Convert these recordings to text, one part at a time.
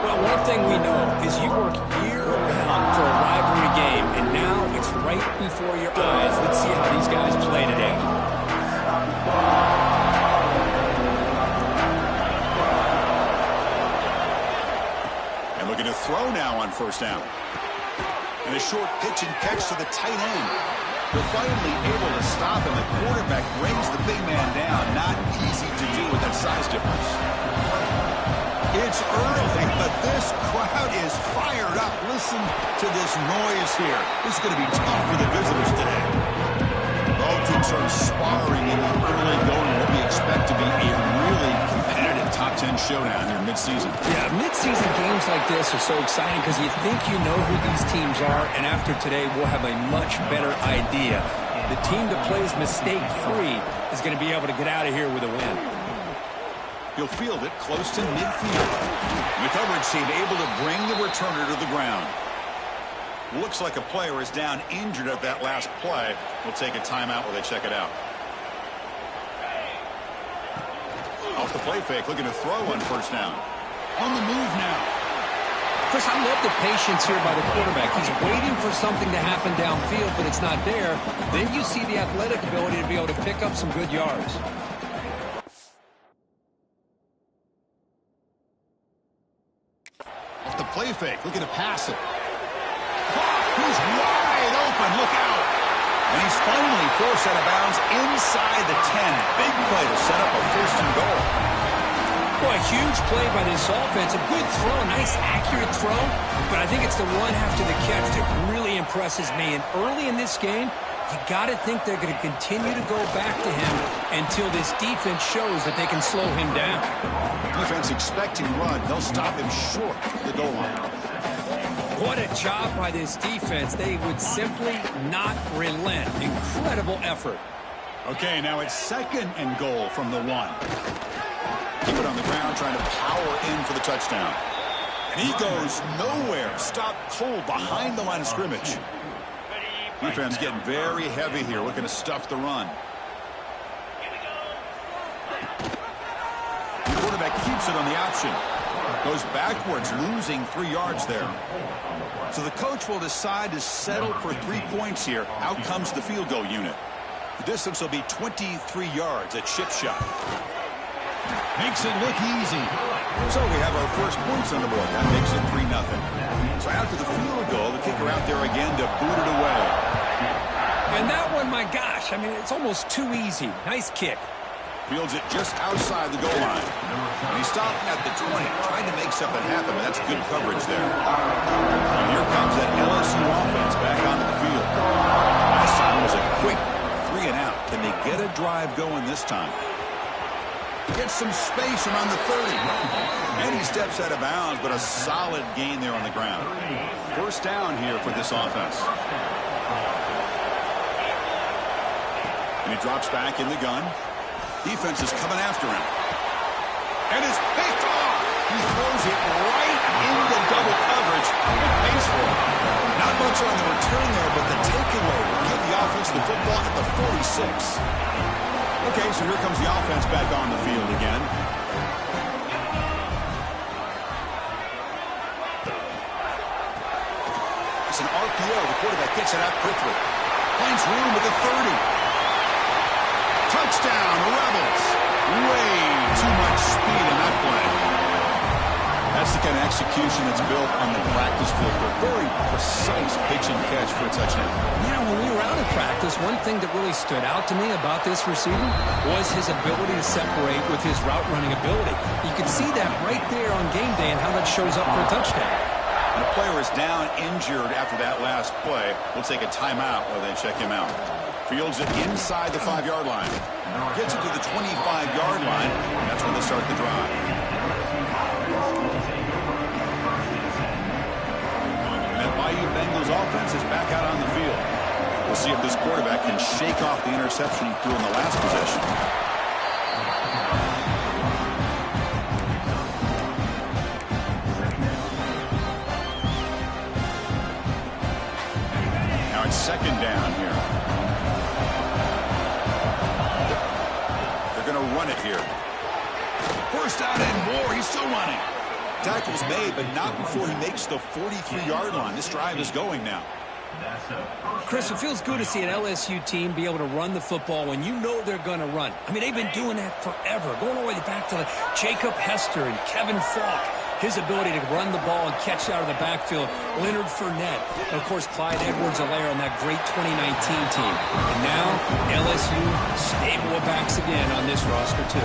Well, one thing we know is you work year-round for a rivalry game, and now it's right before your eyes. Let's see how these guys play today. And looking to throw now on first down. And a short pitch and catch to the tight end. They're finally able to stop him. The quarterback brings the big man down. Not easy to do with that size difference. It's early, but this crowd is fired up. Listen to this noise here. This is going to be tough for the visitors today. Both teams are sparring in the early going what we expect to be a really competitive top 10 showdown here mid-season. Yeah, mid-season games like this are so exciting because you think you know who these teams are, and after today we'll have a much better idea. The team that plays mistake-free is going to be able to get out of here with a win. He'll field it close to midfield. The coverage team able to bring the returner to the ground. Looks like a player is down injured at that last play. We'll take a timeout while they check it out. Off the play fake, looking to throw on first down. On the move now. Chris, I love the patience here by the quarterback. He's waiting for something to happen downfield, but it's not there. Then you see the athletic ability to be able to pick up some good yards. Off the play fake, looking to pass it. He's wide open, look out. And he's finally forced out of bounds inside the 10. Big play to set up a first and goal. Boy, a huge play by this offense. A good throw, nice accurate throw. But I think it's the one after the catch that really impresses me. And early in this game, you got to think they're going to continue to go back to him until this defense shows that they can slow him down. Defense expecting run. They'll stop him short of the goal line. What a job by this defense. They would simply not relent. Incredible effort. Okay, now it's second and goal from the 1. Keep it on the ground, trying to power in for the touchdown. And he goes nowhere. Stop cold behind the line of scrimmage. Defense getting very heavy here, looking to stuff the run. The quarterback keeps it on the option. Goes backwards, losing 3 yards there. So the coach will decide to settle for 3 points here. Out comes the field goal unit. The distance will be 23 yards at chip shot. Makes it look easy. So we have our first points on the board. That makes it 3-0. So after the field goal, the kicker out there again to boot it away. And that one, my gosh, I mean, it's almost too easy. Nice kick. Fields it just outside the goal line. And he stopped at the 20, trying to make something happen, but that's good coverage there. And here comes that LSU offense back onto the field. Last time was a quick 3 and out. Can they get a drive going this time? Gets some space around the 30. And he steps out of bounds, but a solid gain there on the ground. First down here for this offense. And he drops back in the gun. Defense is coming after him. And it's picked off. He throws it right into double coverage and pays for it. Not much on the return there, but the takeaway will give the offense the football at the 46. Okay, so here comes the offense back on the field again. It's an RPO. The quarterback gets it out quickly. Finds room with the 30. Touchdown, Rebels. Way too much speed in that play. That's the kind of execution that's built on the practice field. A very precise pitch and catch for a touchdown. Yeah, when we were out in practice, one thing that really stood out to me about this receiver was his ability to separate with his route running ability. You can see that right there on game day and how that shows up for a touchdown. And the player is down injured after that last play. We'll take a timeout while they check him out. Fields it inside the 5-yard line. Gets it to the 25-yard line. And that's when they start the drive. And that Bayou Bengals offense is back out on the field. We'll see if this quarterback can shake off the interception he threw in the last possession. Now it's second down here. Run it here. First down and more. He's still running. Tackle's made, but not before he makes the 43-yard line. This drive is going now. Chris, it feels good to see an LSU team be able to run the football when you know they're going to run. I mean, they've been doing that forever, going all the way back to Jacob Hester and Kevin Falk. His ability to run the ball and catch out of the backfield, Leonard Fournette, and, of course, Clyde Edwards-Helaire on that great 2019 team. And now, LSU stable of backs again on this roster, too.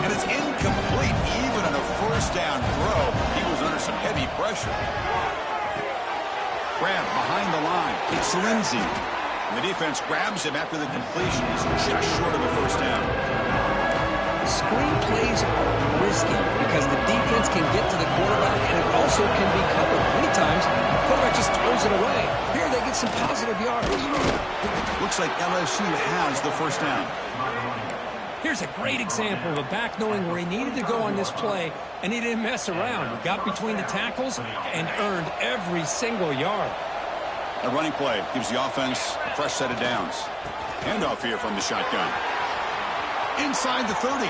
And it's incomplete, even on a first down throw. He was under some heavy pressure. Grab behind the line. It's Lindsey. And the defense grabs him after the completion. He's just short of a first down. Screen plays are risky because the defense can get to the quarterback and it also can be covered. Many times, the quarterback just throws it away. Here they get some positive yards. Looks like LSU has the first down. Here's a great example of a back knowing where he needed to go on this play, and he didn't mess around. He got between the tackles and earned every single yard. A running play gives the offense a fresh set of downs. Handoff here from the shotgun. Inside the 30.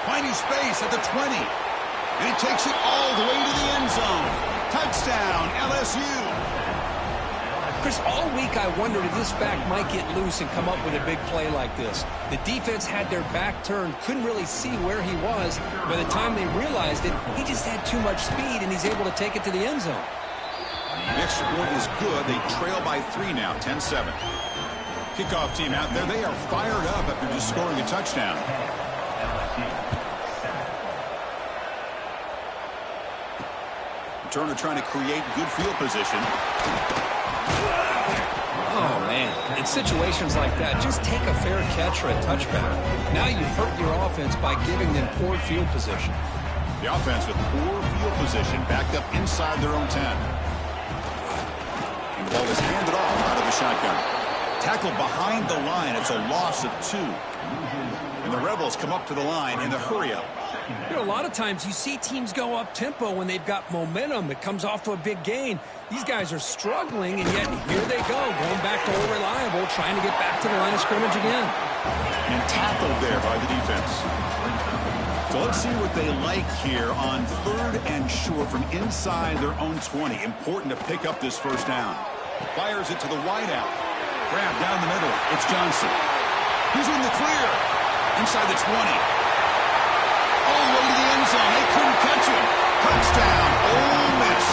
Finding space at the 20. And he takes it all the way to the end zone. Touchdown, LSU. Chris, all week I wondered if this back might get loose and come up with a big play like this. The defense had their back turned, couldn't really see where he was. By the time they realized it, he just had too much speed, and he's able to take it to the end zone. The extra point is good. They trail by 3 now, 10-7. Kickoff team out there. They are fired up after just scoring a touchdown. Turner trying to create good field position. Oh, man. In situations like that, just take a fair catch or a touchback. Now you've hurt your offense by giving them poor field position. The offense with poor field position backed up inside their own 10. And the ball is handed off out of the shotgun. Tackled behind the line. It's a loss of 2. And the Rebels come up to the line in the hurry-up. You know, a lot of times you see teams go up-tempo when they've got momentum. It comes off to a big gain. These guys are struggling, and yet here they go, going back to old reliable, trying to get back to the line of scrimmage again. And tackled there by the defense. So let's see what they like here on 3rd and short from inside their own 20. Important to pick up this first down. Fires it to the wideout. Grab down the middle. It's Johnson. He's in the clear. Inside the 20. All the way to the end zone. They couldn't catch him. Touchdown. Ole Miss.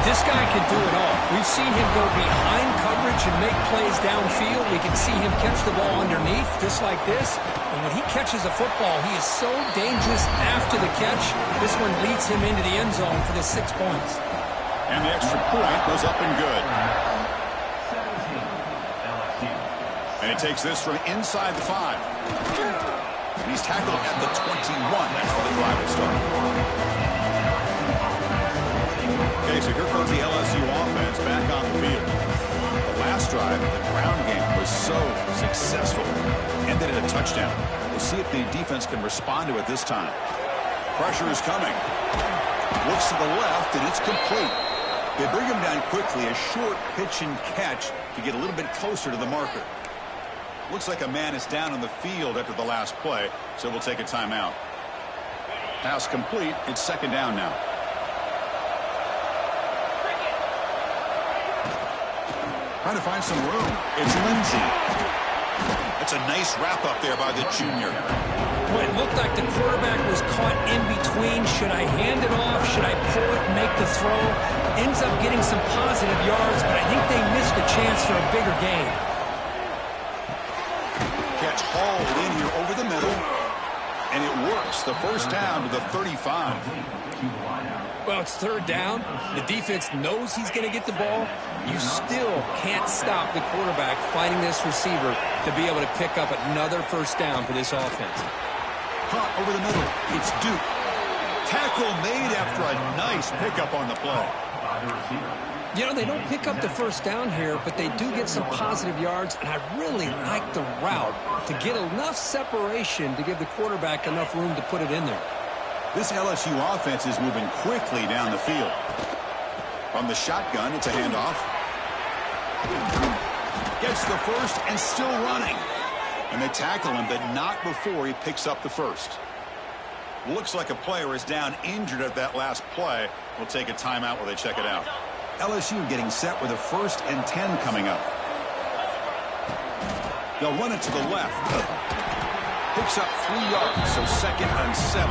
This guy can do it all. We've seen him go behind coverage and make plays downfield. We can see him catch the ball underneath, just like this. And when he catches a football, he is so dangerous after the catch. This one leads him into the end zone for the 6 points. And the extra point goes up and good. And he takes this from inside the 5. And he's tackled at the 21. That's where the drive will start. Okay, so here comes the LSU offense back on the field. The last drive, the ground game was so successful. Ended in a touchdown. We'll see if the defense can respond to it this time. Pressure is coming. Looks to the left, and it's complete. They bring him down quickly. A short pitch and catch to get a little bit closer to the marker. Looks like a man is down on the field after the last play, so we'll take a timeout. Pass complete. It's 2nd down now. Trying to find some room. It's Lindsey. That's a nice wrap-up there by the junior. Well, it looked like the quarterback was caught in between. Should I hand it off? Should I pull it and make the throw? Ends up getting some positive yards, but I think they missed a chance for a bigger gain. Catch hauled in here over the middle, and it works. The first down to the 35. Well, it's 3rd down. The defense knows he's going to get the ball. You still can't stop the quarterback finding this receiver to be able to pick up another first down for this offense. Punt over the middle. It's Duke. Tackle made after a nice pickup on the play. You know, they don't pick up the first down here, but they do get some positive yards, and I really like the route to get enough separation to give the quarterback enough room to put it in there. This LSU offense is moving quickly down the field. From the shotgun, it's a handoff. Gets the first and still running. And they tackle him, but not before he picks up the first. Looks like a player is down injured at that last play. We'll take a timeout while they check it out. LSU getting set with a 1st and 10 coming up. They'll run it to the left. Picks up 3 yards, so 2nd and 7.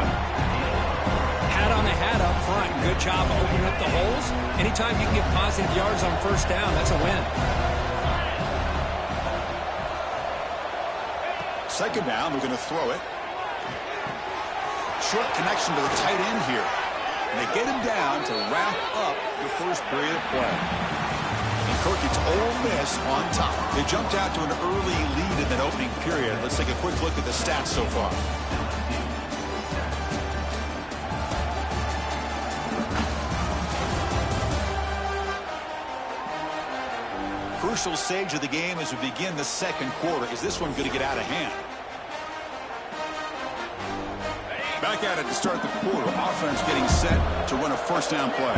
Hat on the hat up front. Good job opening up the holes. Anytime you can get positive yards on 1st down, that's a win. 2nd down, they're going to throw it. Short connection to the tight end here. And they get him down to wrap up the 1st period of play. And Kirk, it's Ole Miss on top. They jumped out to an early lead in that opening period. Let's take a quick look at the stats so far. Crucial stage of the game as we begin the 2nd quarter. Is this one going to get out of hand? Back at it to start the quarter. Offense getting set to run a 1st down play.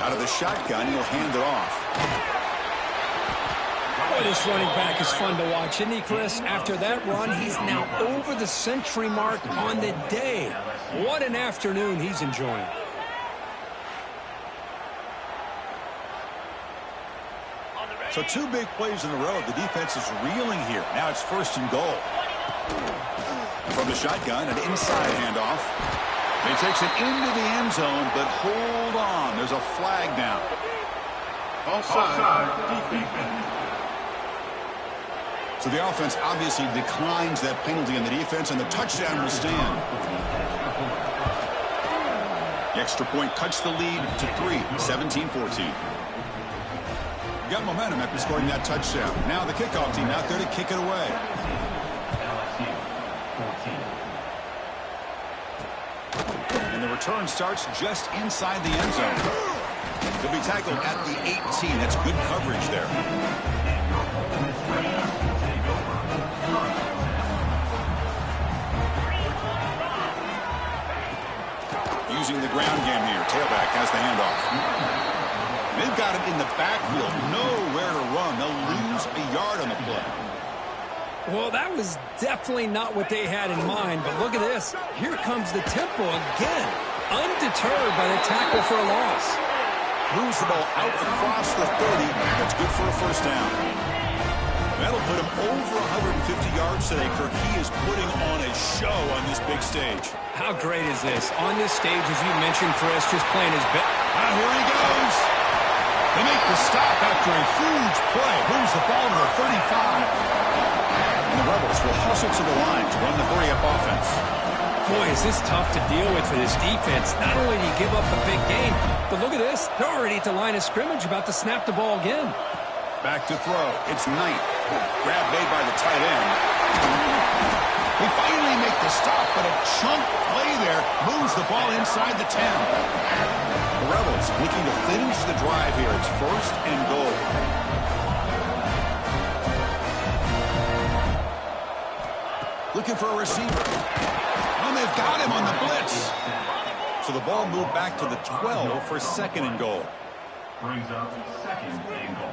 Out of the shotgun, he'll hand it off. Boy, this running back is fun to watch, isn't he, Chris? After that run, he's now over the century mark on the day. What an afternoon he's enjoying. So 2 big plays in a row. The defense is reeling here. Now it's 1st and goal. From the shotgun, an inside handoff. He takes it into the end zone, but hold on. There's a flag down. Offside. So the offense obviously declines that penalty on the defense, and the touchdown will stand. The extra point cuts the lead to 3, 17-14. Got momentum after scoring that touchdown. Now the kickoff team out there to kick it away. And the return starts just inside the end zone. He'll be tackled at the 18. That's good coverage there. Using the ground game here. Tailback has the handoff. They've got him in the backfield. Nowhere to run. They'll lose a yard on the play. Well, that was definitely not what they had in mind, but look at this. Here comes the tempo again. Undeterred by the tackle for a loss. Moves the ball out across the 30. That's good for a 1st down. That'll put him over 150 yards today, Kirk. He is putting on a show on this big stage. How great is this? On this stage, as you mentioned, Chris, just playing his best. And here he goes. They make the stop after a huge play. Moves the ball to the 35. And the Rebels will hustle to the line to run the hurry-up offense. Boy, is this tough to deal with for this defense. Not only do you give up a big gain, but look at this. They're already at the line of scrimmage about to snap the ball again. Back to throw. It's Knight. Grab made by the tight end. They finally make the stop, but a chunk play there moves the ball inside the 10. The Rebels looking to finish the drive here. It's 1st and goal. Looking for a receiver. And they've got him on the blitz. So the ball moved back to the 12 for 2nd and goal. Brings up 2nd and goal.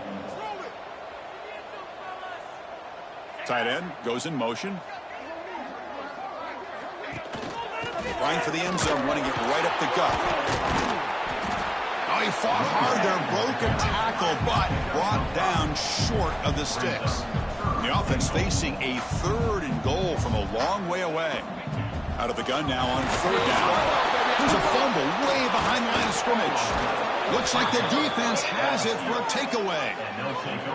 Tight end goes in motion. Trying for the end zone, running it right up the gut. Oh, he fought hard there, broke a tackle, but brought down short of the sticks. And the offense facing a 3rd and goal from a long way away. Out of the gun now on 3rd down. There's a fumble way behind the line of scrimmage. Looks like the defense has it for a takeaway.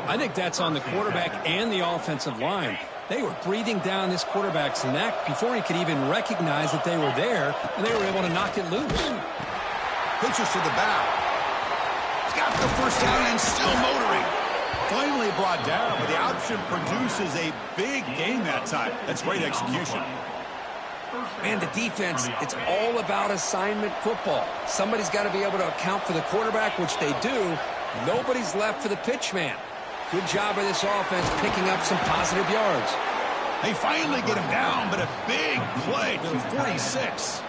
I think that's on the quarterback and the offensive line. They were breathing down this quarterback's neck before he could even recognize that they were there, and they were able to knock it loose. Pitches to the back. He's got the 1st down and still motoring. Finally brought down, but the option produces a big gain that time. That's great execution. Man, the defense, it's all about assignment football. Somebody's got to be able to account for the quarterback, which they do. Nobody's left for the pitch man. Good job by this offense picking up some positive yards. They finally get him down, but a big play to the 46.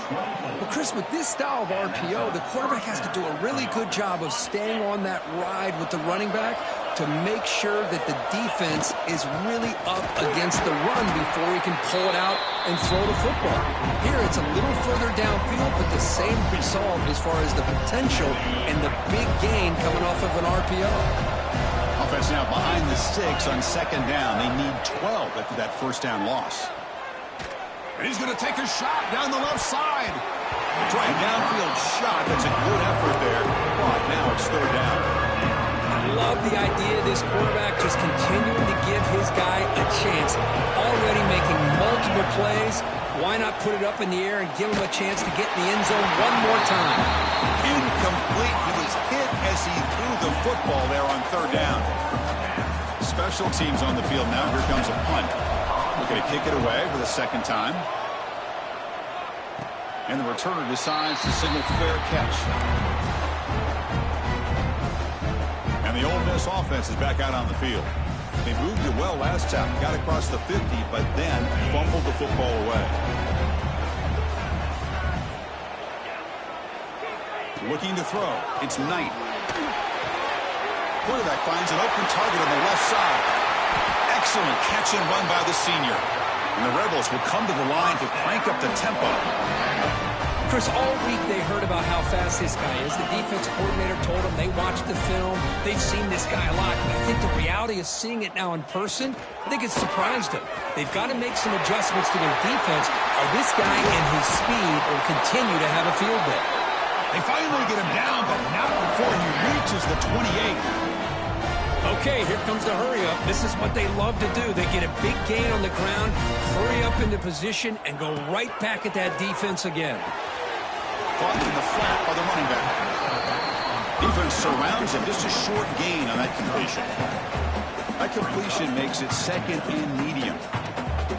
Well, Chris, with this style of RPO, the quarterback has to do a really good job of staying on that ride with the running back. to make sure that the defense is really up against the run before he can pull it out and throw the football. Here it's a little further downfield, but the same result as far as the potential and the big gain coming off of an RPO. Offense now behind the sticks on second down. They need 12 after that first down loss. And he's going to take a shot down the left side. Try a downfield shot. That's a good effort there. But now it's third down. I love the idea of this quarterback just continuing to give his guy a chance. Already making multiple plays. Why not put it up in the air and give him a chance to get in the end zone one more time? Incomplete. He was hit as he threw the football there on third down. Special teams on the field now. Here comes a punt. Looking to kick it away for the second time. And the returner decides to signal fair catch. And the Ole Miss offense is back out on the field. They moved it well last time, got across the 50, but then fumbled the football away. Looking to throw. It's Knight. Quarterback finds an open target on the left side. Excellent catch and run by the senior. And the Rebels will come to the line to crank up the tempo. Chris, all week they heard about how fast this guy is. The defense coordinator told them they watched the film. They've seen this guy a lot. But I think the reality of seeing it now in person, I think it's surprised them. They've got to make some adjustments to their defense, or this guy and his speed will continue to have a field day. They finally get him down, but not before he reaches the 28. Okay, here comes the hurry up. This is what they love to do. They get a big gain on the ground, hurry up into position, and go right back at that defense again. Caught in the flat by the running back. Defense surrounds him. Just a short gain on that completion. That completion makes it second and medium.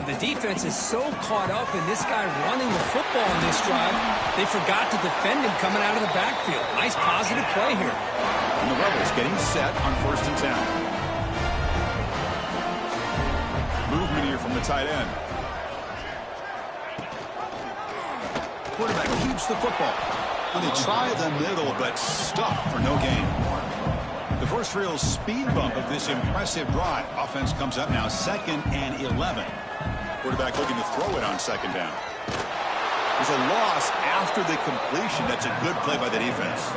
The defense is so caught up in this guy running the football in this drive, they forgot to defend him coming out of the backfield. Nice positive play here. And the Rebels getting set on 1st and 10. Movement here from the tight end. Quarterback keeps the football. And they try the middle, but stuffed for no gain. The first real speed bump of this impressive drive. Offense comes up now 2nd and 11. Quarterback looking to throw it on 2nd down. There's a loss after the completion. That's a good play by the defense.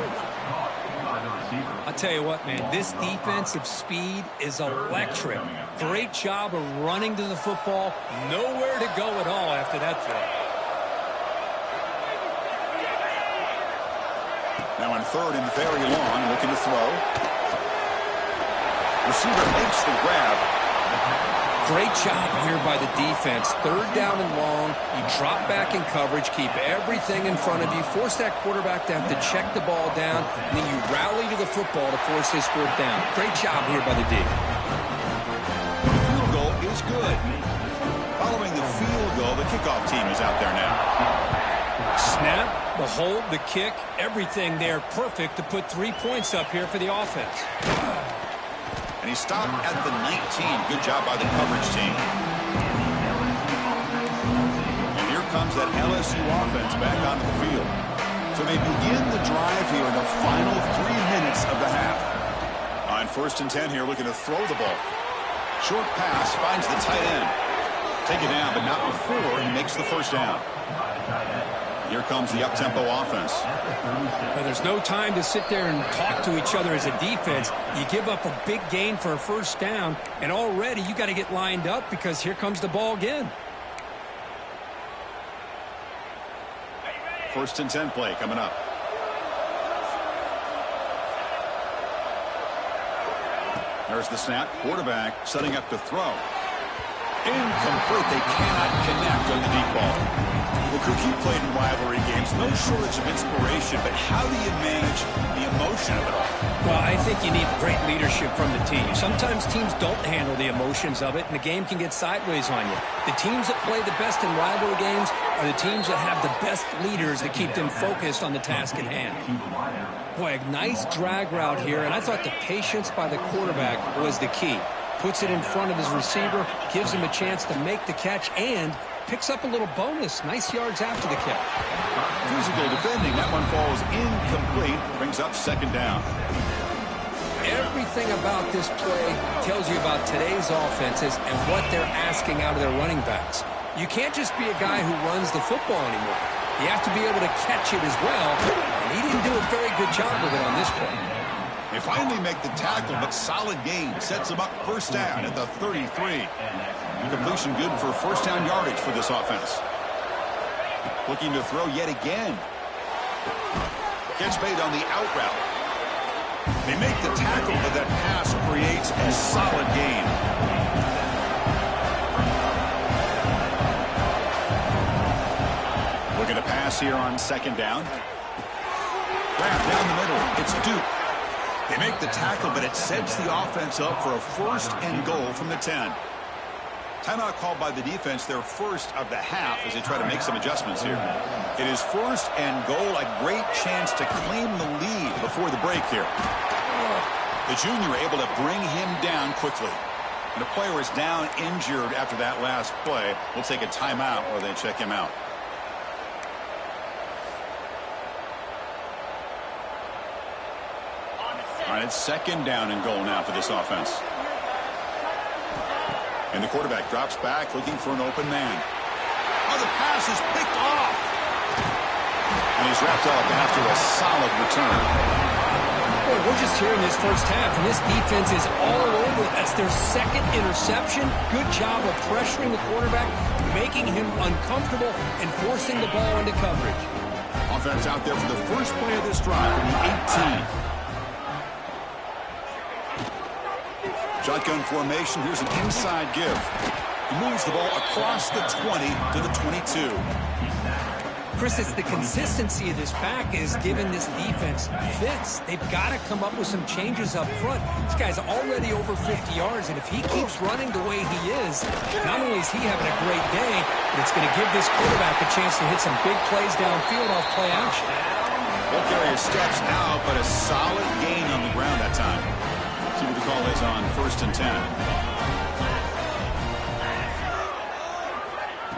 I'll tell you what, man, this defensive speed is electric. Great job of running to the football. Nowhere to go at all after that throw. Now on 3rd and very long, looking to throw. Receiver makes the grab. Great job here by the defense. 3rd down and long. You drop back in coverage, keep everything in front of you, force that quarterback to have to check the ball down, and then you rally to the football to force this 4th down. Great job here by the D. Field goal is good. Following the field goal, the kickoff team is out there now. Snap, the hold, the kick, everything there perfect to put 3 points up here for the offense. And he stopped at the 19. Good job by the coverage team. And here comes that LSU offense back onto the field. So they begin the drive here in the final 3 minutes of the half. On 1st and 10 here, looking to throw the ball. Short pass finds the tight end. Take it down, but not before he makes the first down. Here comes the up-tempo offense. Well, there's no time to sit there and talk to each other as a defense. You give up a big gain for a first down, and already you got to get lined up because here comes the ball again. 1st and 10 play coming up. There's the snap. Quarterback setting up to throw. Incomplete. They cannot connect on the deep ball. Well, Cook, you played in rivalry games. No shortage of inspiration, but how do you manage the emotion of it all? Well, I think you need great leadership from the team. Sometimes teams don't handle the emotions of it, and the game can get sideways on you. The teams that play the best in rivalry games are the teams that have the best leaders that keep them focused on the task at hand. Boy, a nice drag route here, and I thought the patience by the quarterback was the key. Puts it in front of his receiver, gives him a chance to make the catch, and picks up a little bonus. Nice yards after the catch. Physical defending. That one falls incomplete. Brings up 2nd down. Everything everything about this play tells you about today's offenses and what they're asking out of their running backs. You can't just be a guy who runs the football anymore. You have to be able to catch it as well, and he didn't do a very good job of it on this play. They finally make the tackle, but solid gain sets them up first down at the 33. Completion good for first down yardage for this offense. Looking to throw yet again. Catch made on the out route. They make the tackle, but that pass creates a solid gain. Looking to pass here on second down. Grab down the middle. It's Duke. They make the tackle, but it sets the offense up for a first and goal from the 10. Timeout called by the defense, their first of the half as they try to make some adjustments here. It is first and goal, a great chance to claim the lead before the break here. The junior able to bring him down quickly. And the player is down injured after that last play. We'll take a timeout while they check him out. All right, it's second down and goal now for this offense. And the quarterback drops back looking for an open man. Oh, the pass is picked off. And he's wrapped up after a solid return. Boy, we're just here in this first half, and this defense is all over. That's their second interception. Good job of pressuring the quarterback, making him uncomfortable, and forcing the ball into coverage. Offense out there for the first play of this drive from the 18. Shotgun formation. Here's an inside give. He moves the ball across the 20 to the 22. Chris, it's the consistency of this back is giving this defense fits. They've got to come up with some changes up front. This guy's already over 50 yards, and if he keeps running the way he is, not only is he having a great day, but it's going to give this quarterback a chance to hit some big plays downfield off play action. He'll carry his steps out, but a solid gain on the ground that time. See what the call is on first and 10.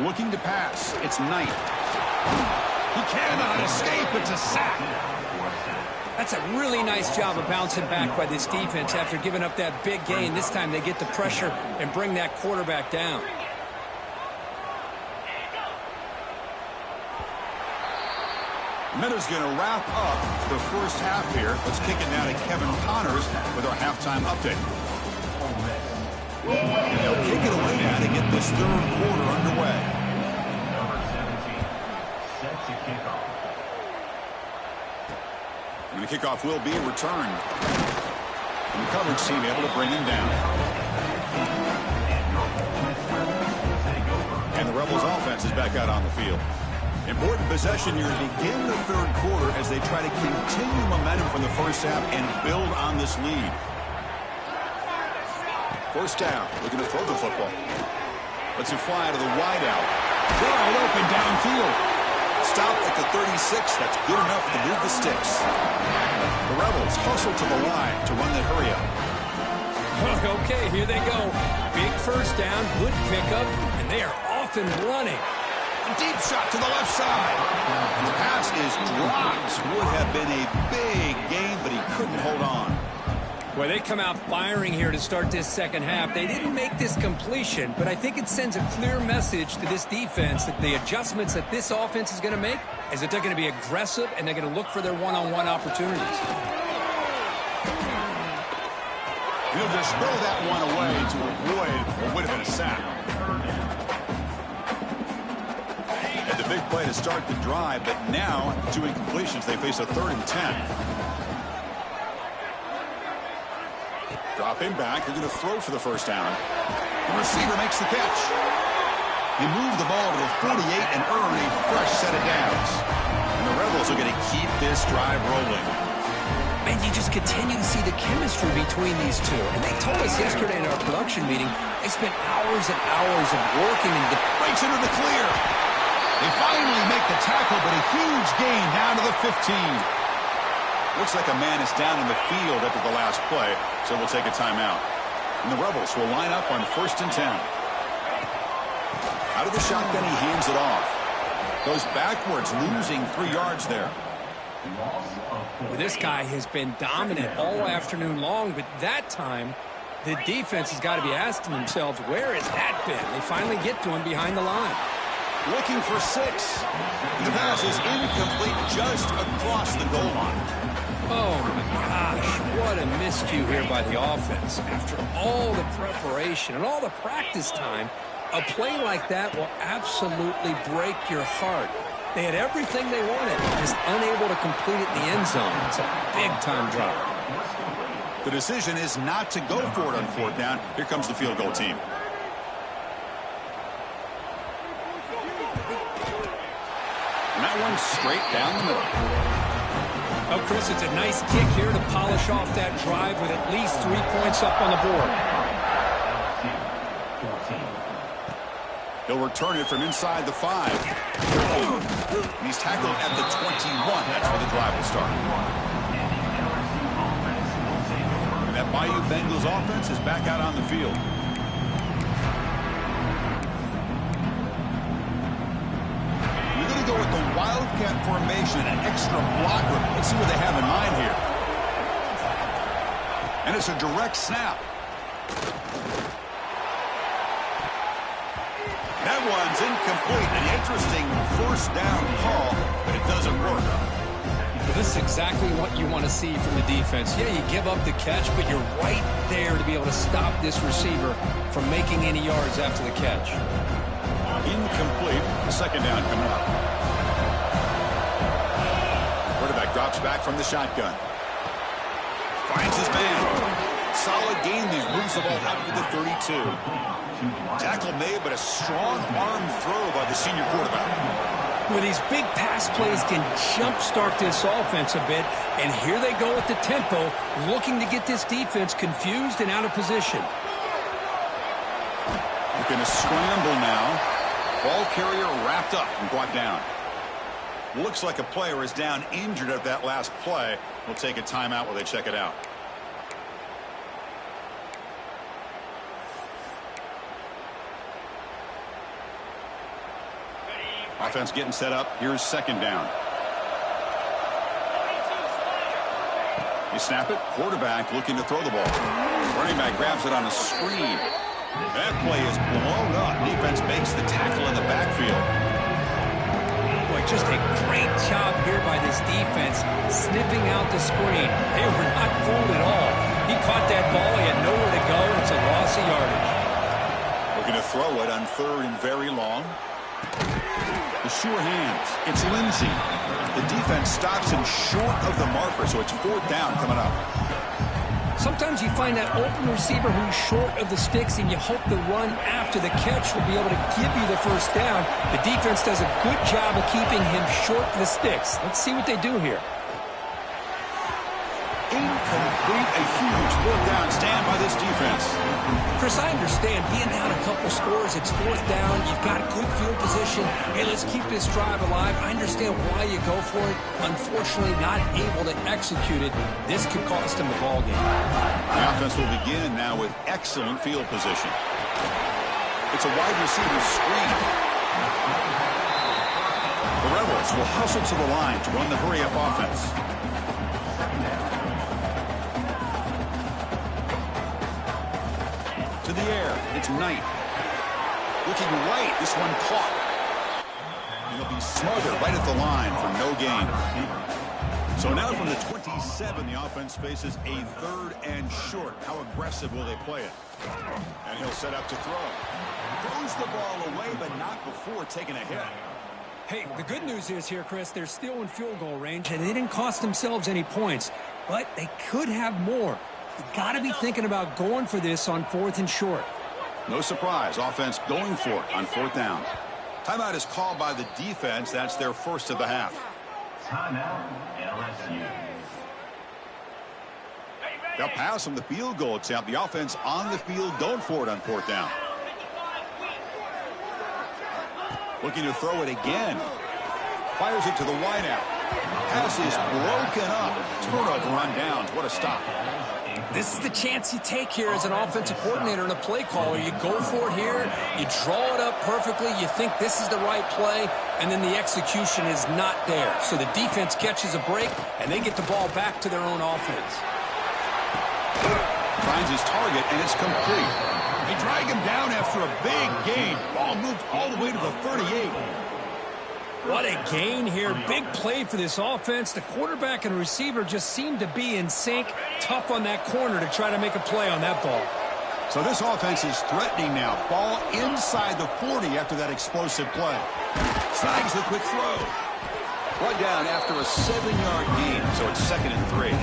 Looking to pass. It's Knight. He cannot escape. It's a sack. That's a really nice job of bouncing back by this defense after giving up that big gain. This time they get the pressure and bring that quarterback down. Miller's going to wrap up the first half here. Let's kick it now to Kevin Connors with our halftime update. And they'll kick it away now to get this third quarter underway. Number 17, set to kick off. And the kickoff will be returned. And the coverage team able to bring him down. And the Rebels offense is back out on the field. Important possession here to begin the third quarter as they try to continue momentum from the first half and build on this lead. First down, looking to throw the football. Lets it fly to the wide out. Wide open downfield. Stop at the 36. That's good enough to move the sticks. The Rebels hustle to the line to run the hurry up. Okay, here they go. Big first down, good pickup, and they are off and running. Deep shot to the left side. And the pass is dropped. Would have been a big gain, but he couldn't hold on. Well, they come out firing here to start this second half. They didn't make this completion, but I think it sends a clear message to this defense that the adjustments that this offense is going to make is that they're going to be aggressive and they're going to look for their one-on-one opportunities. He'll just throw that one away to avoid what would have been a sack. And the big play to start the drive, but now, 2 incompletions, they face a 3rd and 10. Drop him back. They're going to throw for the first down. The receiver makes the catch. He moved the ball to the 48 and earned a fresh set of downs. And the Rebels are going to keep this drive rolling. Man, you just continue to see the chemistry between these two. And they told us yesterday in our production meeting, they spent hours and hours of working and breaks into the clear. They finally make the tackle, but a huge gain down to the 15. Looks like a man is down in the field after the last play, so we'll take a timeout. And the Rebels will line up on 1st and 10. Out of the shotgun, he hands it off. Goes backwards, losing 3 yards there. Loss of 4. Well, this guy has been dominant all afternoon long, but that time the defense has got to be asking themselves, where has that been? They finally get to him behind the line. Looking for 6. The pass is incomplete just across the goal line. Oh, my gosh, what a miscue here by the offense. After all the preparation and all the practice time, a play like that will absolutely break your heart. They had everything they wanted, just unable to complete it in the end zone. It's a big-time drop. The decision is not to go for it on 4th down. Here comes the field goal team. And that one straight down the middle. Oh, Chris, it's a nice kick here to polish off that drive with at least 3 points up on the board. He'll return it from inside the 5. And he's tackled at the 21. That's where the drive will start. And that Bayou Bengals offense is back out on the field. We're going to go with the Wildcat formation and an extra blocker. Let's see what they have in mind here. And it's a direct snap. That one's incomplete. An interesting 1st down call, but it doesn't work. Well, this is exactly what you want to see from the defense. Yeah, you give up the catch, but you're right there to be able to stop this receiver from making any yards after the catch. Incomplete. 2nd down coming up. Quarterback drops back from the shotgun. Finds his man. Solid game there. Moves the ball out to the 32. Tackle made, but a strong arm throw by the senior quarterback. Well, these big pass plays can jumpstart this offense a bit, and here they go at the tempo, looking to get this defense confused and out of position. Looking to scramble now. Ball carrier wrapped up and brought down. Looks like a player is down injured at that last play. We'll take a timeout while they check it out. Offense getting set up. Here's 2nd down. You snap it. Quarterback looking to throw the ball. Running back grabs it on a screen. That play is blown up. Defense makes the tackle in the backfield. Boy, just a great job here by this defense, sniffing out the screen. They were not fooled at all. He caught that ball. He had nowhere to go. It's a loss of yardage. Looking to throw it on 3rd and very long. The sure hands. It's Lindsey. The defense stops him short of the marker, so it's 4th down coming up. Sometimes you find that open receiver who's short of the sticks, and you hope the run after the catch will be able to give you the 1st down. The defense does a good job of keeping him short of the sticks. Let's see what they do here. Incomplete. A huge 4th down stand by this defense. Chris, I understand being down a couple scores, it's 4th down, you've got good field position. Hey, let's keep this drive alive. I understand why you go for it. Unfortunately, not able to execute it. This could cost him the ball game. The offense will begin now with excellent field position. It's a wide receiver screen. The Rebels will hustle to the line to run the hurry-up offense. To the air, it's Knight. Looking right, this one caught. And he'll be smothered right at the line for no gain. So now from the 27, the offense faces a 3rd and short. How aggressive will they play it? And he'll set up to throw. Throws the ball away, but not before taking a hit. Hey, the good news is here, Chris, they're still in field goal range, and they didn't cost themselves any points. But they could have more. You got to be thinking about going for this on 4th and short. No surprise, offense going for it on 4th down. Timeout is called by the defense. That's their 1st of the half. Timeout, LSU. They'll pass from the field goal attempt. The offense on the field going for it on 4th down. Looking to throw it again. Fires it to the wideout. Pass is broken up. Turnover on downs. What a stop. This is the chance you take here as an offensive coordinator and a play caller. You go for it here, you draw it up perfectly, you think this is the right play, and then the execution is not there. So the defense catches a break, and they get the ball back to their own offense. Finds his target, and it's complete. They drag him down after a big gain. Ball moved all the way to the 38. What a gain here. Big play for this offense. The quarterback and receiver just seem to be in sync. Tough on that corner to try to make a play on that ball. So this offense is threatening now. Ball inside the 40 after that explosive play. Snags the quick throw. Brought down after a 7-yard gain, so it's 2nd and 3.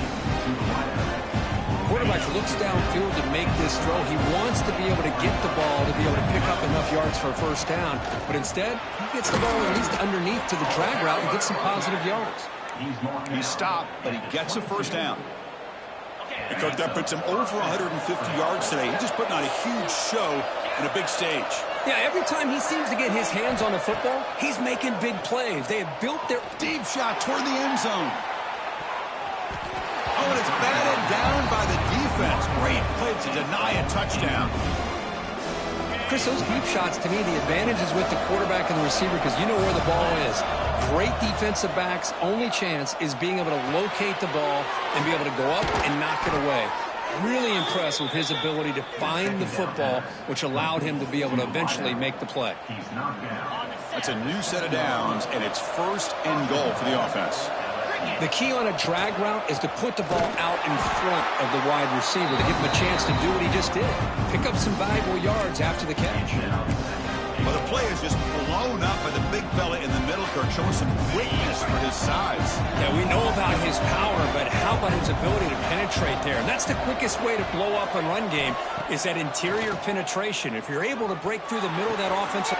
Quarterback looks downfield to make this throw. He wants to be able to get the ball to be able to pick up enough yards for a first down. But instead, he gets the ball at least underneath to the drag route and gets some positive yards. He stopped, but he gets a first down. The coach that puts him over 150 yards today. He's just putting on a huge show in a big stage. Yeah, every time he seems to get his hands on the football, he's making big plays. They have built their deep shot toward the end zone. Oh, and it's batted down by the defense. Great play to deny a touchdown. Chris, those deep shots, to me, the advantage is with the quarterback and the receiver because you know where the ball is. Great defensive backs, only chance is being able to locate the ball and be able to go up and knock it away. Really impressed with his ability to find the football, which allowed him to be able to eventually make the play. That's a new set of downs, and it's 1st and goal for the offense. The key on a drag route is to put the ball out in front of the wide receiver to give him a chance to do what he just did. Pick up some valuable yards after the catch. Well, the play is just blown up by the big fella in the middle, Kirk, showing some quickness for his size. Yeah, we know about his power, but how about his ability to penetrate there? And that's the quickest way to blow up a run game is that interior penetration. If you're able to break through the middle of that offensive...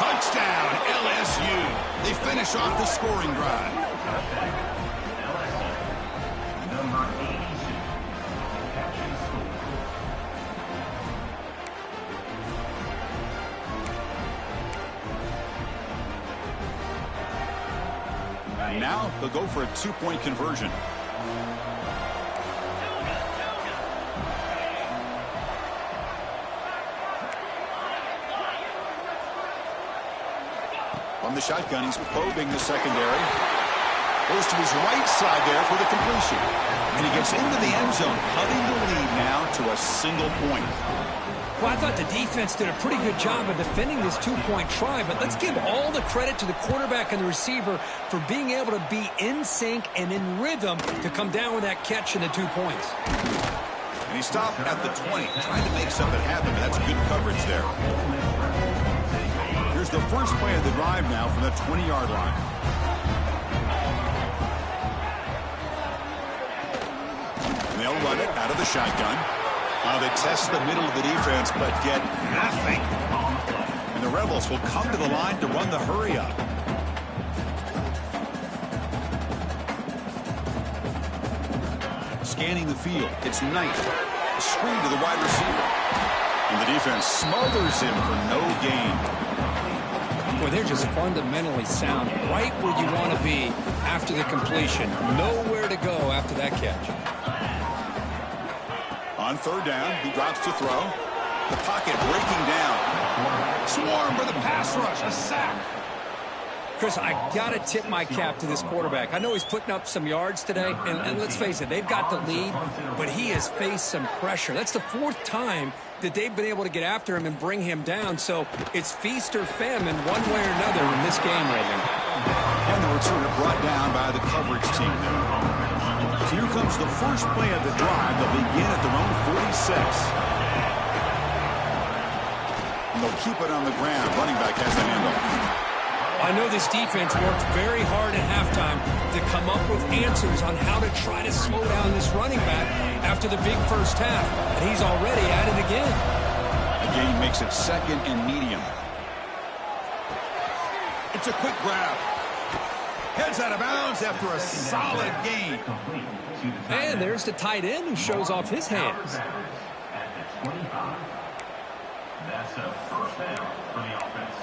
Touchdown, LSU. They finish off the scoring drive. Now they'll go for a 2-point conversion. From the shotgun, he's probing the secondary. Goes to his right side there for the completion. And he gets into the end zone, cutting the lead now to a single point. Well, I thought the defense did a pretty good job of defending this 2-point try, but let's give all the credit to the quarterback and the receiver for being able to be in sync and in rhythm to come down with that catch and the 2 points. And he stopped at the 20, trying to make something happen, but that's good coverage there. Here's the first play of the drive now from the 20-yard line. And they'll run it out of the shotgun. They test the middle of the defense, but get nothing. And the Rebels will come to the line to run the hurry-up. Scanning the field. It's Knight. A screen to the wide receiver. And the defense smothers him for no gain. Boy, they're just fundamentally sound. Right where you want to be after the completion. Nowhere to go after that catch. On 3rd down, he drops to throw. The pocket breaking down. Swarm for the pass rush. A sack. Chris, I got to tip my cap to this quarterback. I know he's putting up some yards today, and let's face it, they've got the lead, but he has faced some pressure. That's the 4th time that they've been able to get after him and bring him down, so it's feast or famine one way or another in this game right now. And the returner brought down by the coverage team. So here comes the first play of the drive. They'll begin at their own 46. And they'll keep it on the ground. Running back has the handoff. I know this defense worked very hard at halftime to come up with answers on how to try to slow down this running back after the big first half. And he's already at it again. The gain makes it 2nd and medium. It's a quick grab. Heads out of bounds after a solid gain. And there's the tight end who shows off his hands. That's a first down for the offense.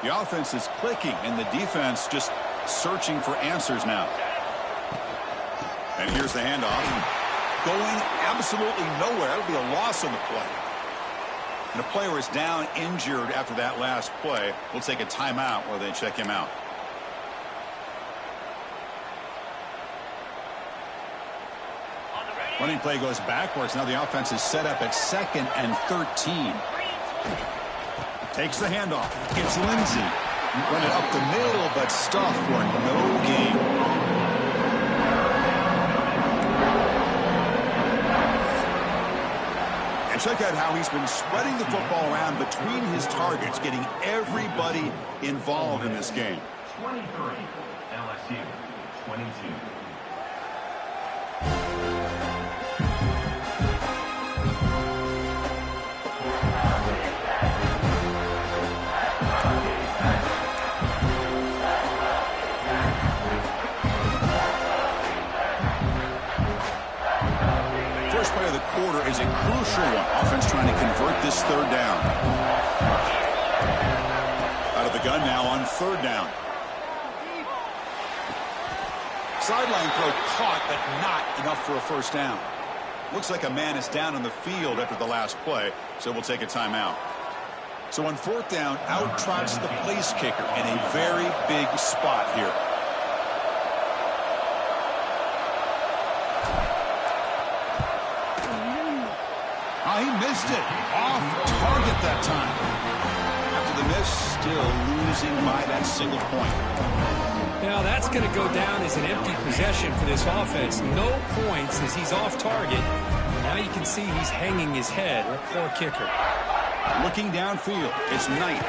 The offense is clicking, and the defense just searching for answers now. And here's the handoff. Going absolutely nowhere. That'll be a loss on the play. And the player is down injured after that last play. We'll take a timeout while they check him out. Running play goes backwards. Now the offense is set up at 2nd and 13. Takes the handoff. It's Lindsey. Run it up the middle, but stuffed for no gain. And check out how he's been spreading the football around between his targets, getting everybody involved in this game. 23, LSU, 22. Quarter is a crucial one. Offense trying to convert this 3rd down. Out of the gun now on 3rd down. Sideline throw caught, but not enough for a 1st down. Looks like a man is down on the field after the last play, so we'll take a timeout. So on 4th down, out trots the place kicker in a very big spot here. He missed it. Off target that time. After the miss, still losing by that single point. Now that's going to go down as an empty possession for this offense. No points as he's off target. Now you can see he's hanging his head. Poor kicker. Looking downfield, it's Knight.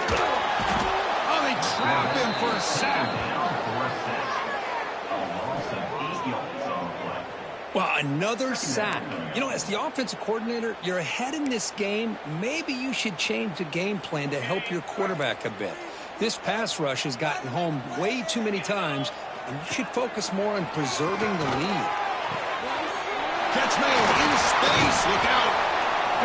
Oh, they trap him for a sack. Well, another sack. You know, as the offensive coordinator, you're ahead in this game. Maybe you should change the game plan to help your quarterback a bit. This pass rush has gotten home way too many times, and you should focus more on preserving the lead. Catch made in space. Look out.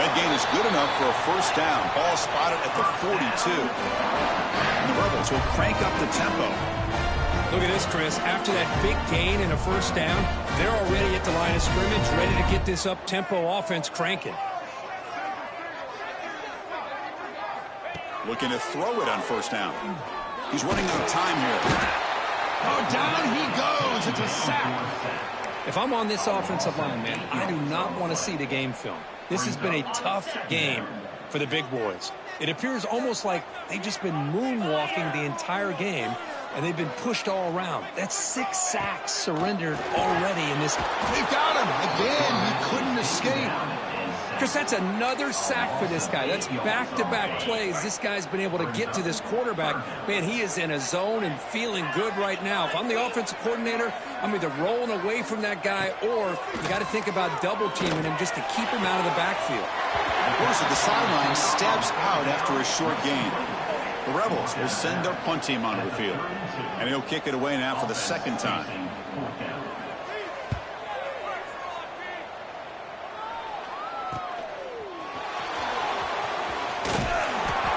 That gain is good enough for a 1st down. Ball spotted at the 42. And the Rebels will crank up the tempo. Look at this, Chris. After that big gain and a 1st down, they're already at the line of scrimmage, ready to get this up-tempo offense cranking. Looking to throw it on 1st down. He's running out of time here. Oh, down he goes. It's a sack. If I'm on this offensive line, man, I do not want to see the game film. This has been a tough game for the big boys. It appears almost like they've just been moonwalking the entire game, and they've been pushed all around. That's 6 sacks surrendered already in this. They've got him. Again, he couldn't escape. Chris, that's another sack for this guy. That's back-to-back plays. This guy's been able to get to this quarterback. Man, he is in a zone and feeling good right now. If I'm the offensive coordinator, I'm either rolling away from that guy or you got to think about double-teaming him just to keep him out of the backfield. Of course, at the sideline, steps out after a short gain. The Rebels will send their punt team onto the field. And he'll kick it away now for the 2nd time.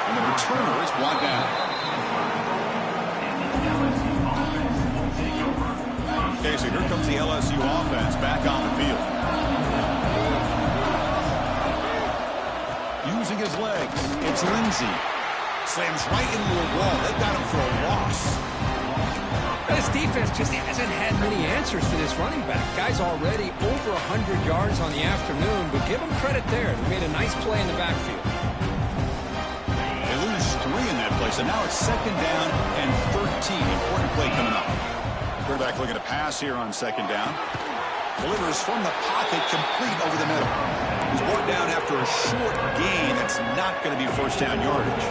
And the returner is brought down. Okay, so here comes the LSU offense back on the field. Using his legs, it's Lindsey. Slams right into a wall. They got him for a loss. This defense just hasn't had many answers to this running back. Guy's already over 100 yards on the afternoon, but give him credit there. They made a nice play in the backfield. They lose 3 in that play, so now it's 2nd down and 13. Important play coming up. Quarterback looking to pass here on 2nd down. Delivers from the pocket, complete over the middle. He's brought down after a short gain. That's not going to be 1st down yardage.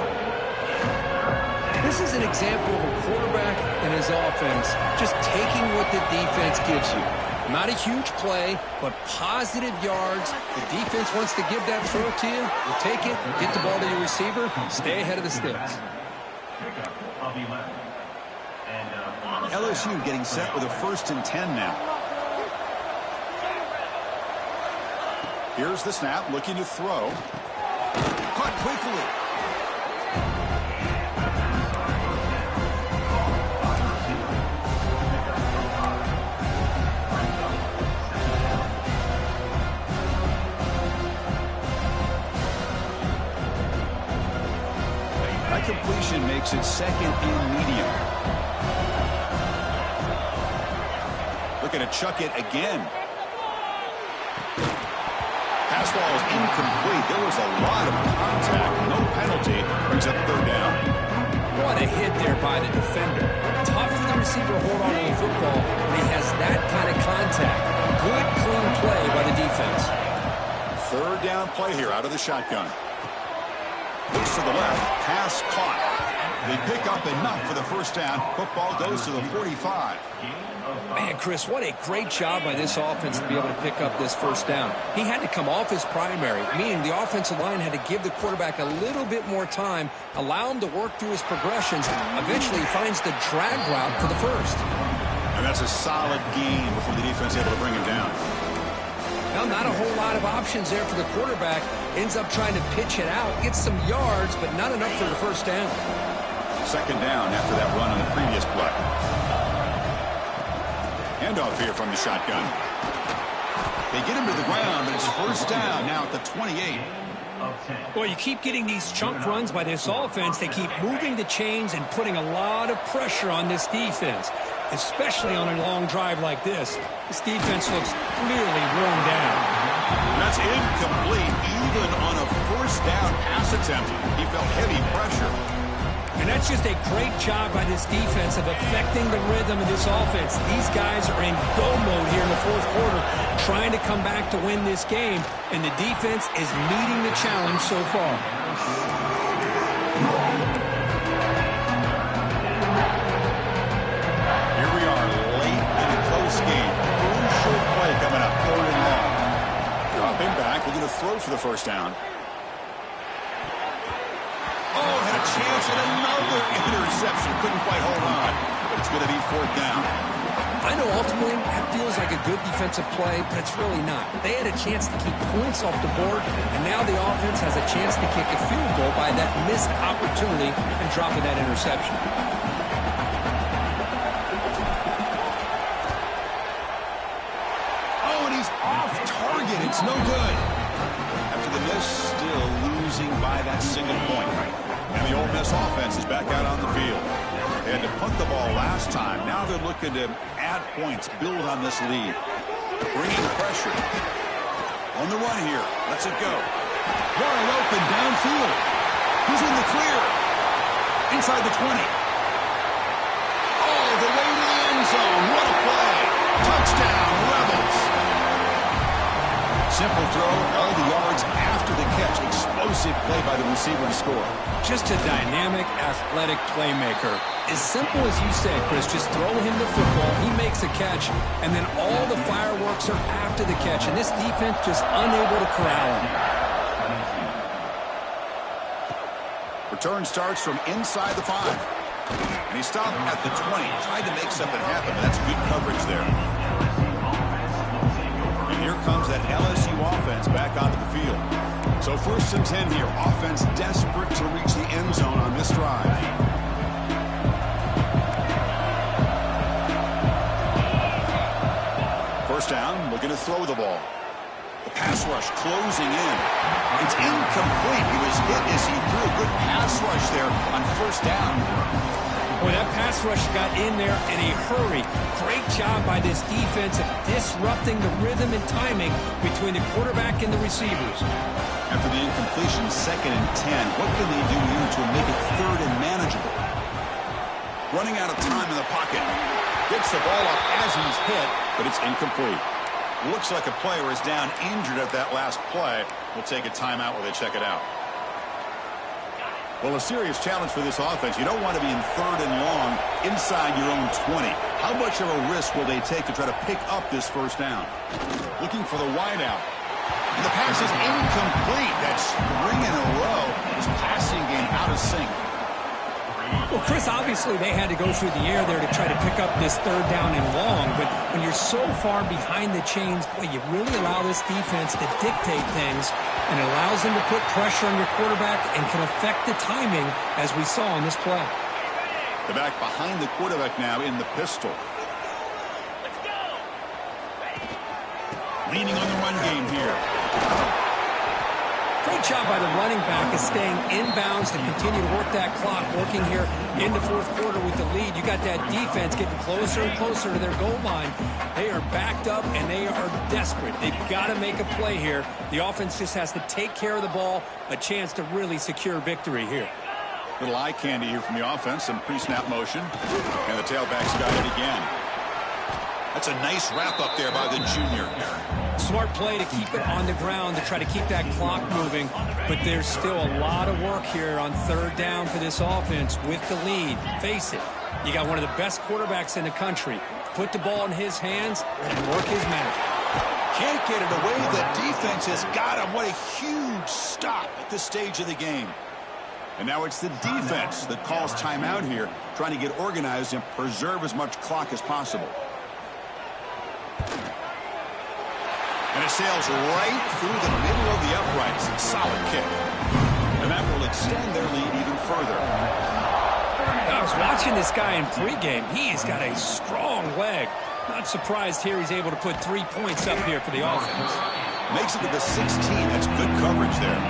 This is an example of a quarterback and his offense just taking what the defense gives you. Not a huge play, but positive yards. The defense wants to give that throw to you. You take it, get the ball to your receiver, stay ahead of the sticks. LSU getting set with a 1st and 10 now. Here's the snap, looking to throw. Caught quickly. completion makes it second and medium. Looking to chuck it again. Pass ball is incomplete. There was a lot of contact. No penalty. Brings up third down. What a hit there by the defender. Tough for the receiver to hold on to the football when he has that kind of contact. Good, clean play by the defense. Third down play here out of the shotgun. Looks to the left. Pass caught. They pick up enough for the first down. Football goes to the 45. Man, Chris, what a great job by this offense to be able to pick up this first down. He had to come off his primary, meaning the offensive line had to give the quarterback a little bit more time, allow him to work through his progressions. Eventually, he finds the drag route for the first. And that's a solid gain before the defense able to bring him down. Well, not a whole lot of options there for the quarterback. Ends up trying to pitch it out, gets some yards, but not enough for the first down. Second down after that run on the previous play. Handoff here from the shotgun. They get him to the ground, but it's first down now at the 28. Well, you keep getting these chunk runs by this offense. They keep moving the chains and putting a lot of pressure on this defense, especially on a long drive like this. This defense looks clearly worn down. That's incomplete. Even on a first down pass attempt, he felt heavy pressure. And that's just a great job by this defense of affecting the rhythm of this offense. These guys are in go mode here in the fourth quarter, trying to come back to win this game, and the defense is meeting the challenge so far. Here we are late in a close game. Crucial play coming up, third and long. Drop him back. We're going to throw for the first down. Oh, had a chance at another interception. Couldn't quite hold on, but it's going to be fourth down. I know ultimately that feels like a good defensive play, but it's really not. They had a chance to keep points off the board, and now the offense has a chance to kick a field goal by that missed opportunity and dropping that interception. Oh, and he's off target. It's no good. After the miss, still losing by that single point. And the Ole Miss offense is back out on the field. They had to punt the ball last time. Now they're looking to add points, build on this lead. Bringing pressure. On the run here. Let's it go. Wide open downfield. He's in the clear. Inside the 20. All the way to the end zone. What a play. Touchdown, Rebels. Simple throw, all the yards after the catch. Explosive play by the receiver to score. Just a dynamic, athletic playmaker. As simple as you said, Chris, just throw him the football, he makes a catch, and then all the fireworks are after the catch, and this defense just unable to corral him. Return starts from inside the 5. And he stopped at the 20. Tried to make something happen, but that's good coverage there. And here comes that LSU offense back onto the field. So first and 10 here. Offense desperate to reach the end zone on this drive. First down, looking to throw the ball. The pass rush closing in. It's incomplete. He was hit as he threw a good pass rush there on first down. Boy, that pass rush got in there in a hurry. Great job by this defense of disrupting the rhythm and timing between the quarterback and the receivers. After the incompletion, second and 10. What can they do here to make it third and manageable? Running out of time in the pocket. Gets the ball off as he's hit, but it's incomplete. Looks like a player is down injured at that last play. We'll take a timeout while they check it out. Well, a serious challenge for this offense. You don't want to be in third and long inside your own 20. How much of a risk will they take to try to pick up this first down? Looking for the wideout. And the pass is incomplete. That's 3 in a row. His passing game out of sync. Well, Chris, obviously they had to go through the air there to try to pick up this third down and long, but when you're so far behind the chains, boy, you really allow this defense to dictate things, and it allows them to put pressure on your quarterback and can affect the timing, as we saw on this play. The back behind the quarterback now in the pistol. Leaning on the run game here. Great job by the running back is staying inbounds to continue to work that clock, working here in the fourth quarter with the lead. You got that defense getting closer and closer to their goal line. They are backed up, and they are desperate. They've got to make a play here. The offense just has to take care of the ball, a chance to really secure victory here. Little eye candy here from the offense, some pre-snap motion, and the tailback's got it again. That's a nice wrap up there by the junior. Smart play to keep it on the ground to try to keep that clock moving, but there's still a lot of work here on third down for this offense with the lead. Face it, you got one of the best quarterbacks in the country. Put the ball in his hands and work his magic. Can't get it away. The defense has got him. What a huge stop at this stage of the game. And now it's the defense that calls timeout here, trying to get organized and preserve as much clock as possible. And it sails right through the middle of the uprights. Solid kick. And that will extend their lead even further. I was watching this guy in pregame. He's got a strong leg. Not surprised here he's able to put 3 points up here for the offense. Makes it to the 16. That's good coverage there.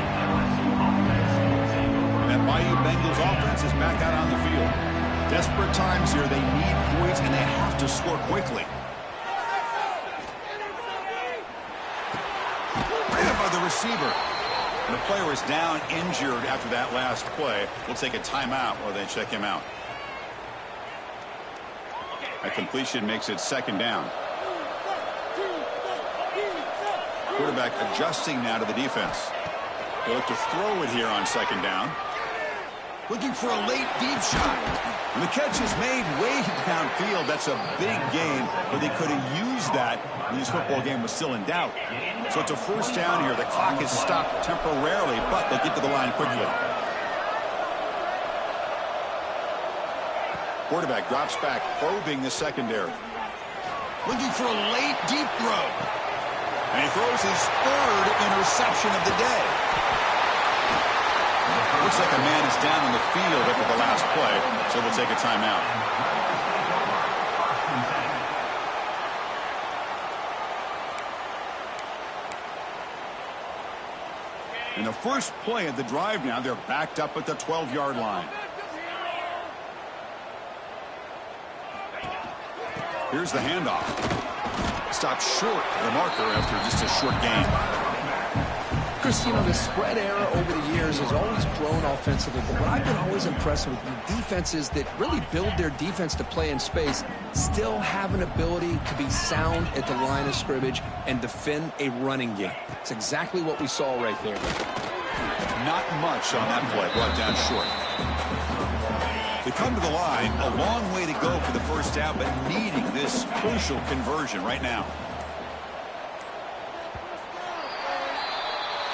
That Bayou Bengals offense is back out on the field. Desperate times here. They need points, and they have to score quickly. The receiver. And the player is down injured after that last play. We'll take a timeout while they check him out. That completion makes it second down. Quarterback adjusting now to the defense. They look to throw it here on second down. Looking for a late deep shot. And the catch is made way downfield. That's a big gain, but they could have used that when this football game was still in doubt. So it's a first down here. The clock is stopped temporarily, but they'll get to the line quickly. Quarterback drops back, probing the secondary. Looking for a late deep throw. And he throws his third interception of the day. Looks like a man is down on the field after the last play, so we'll take a timeout. In the first play of the drive now, they're backed up at the 12-yard line. Here's the handoff. Stopped short of the marker after just a short gain. Chris, you know, the spread era over the years has always grown offensively, but what I've been always impressed with the defenses that really build their defense to play in space still have an ability to be sound at the line of scrimmage and defend a running game. It's exactly what we saw right there. Not much on that play, brought down short. They come to the line, a long way to go for the first down, but needing this crucial conversion right now.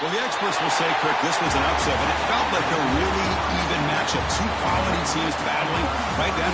Well, the experts will say, Kirk, this was an upset, but it felt like a really even matchup. Two quality teams battling right down to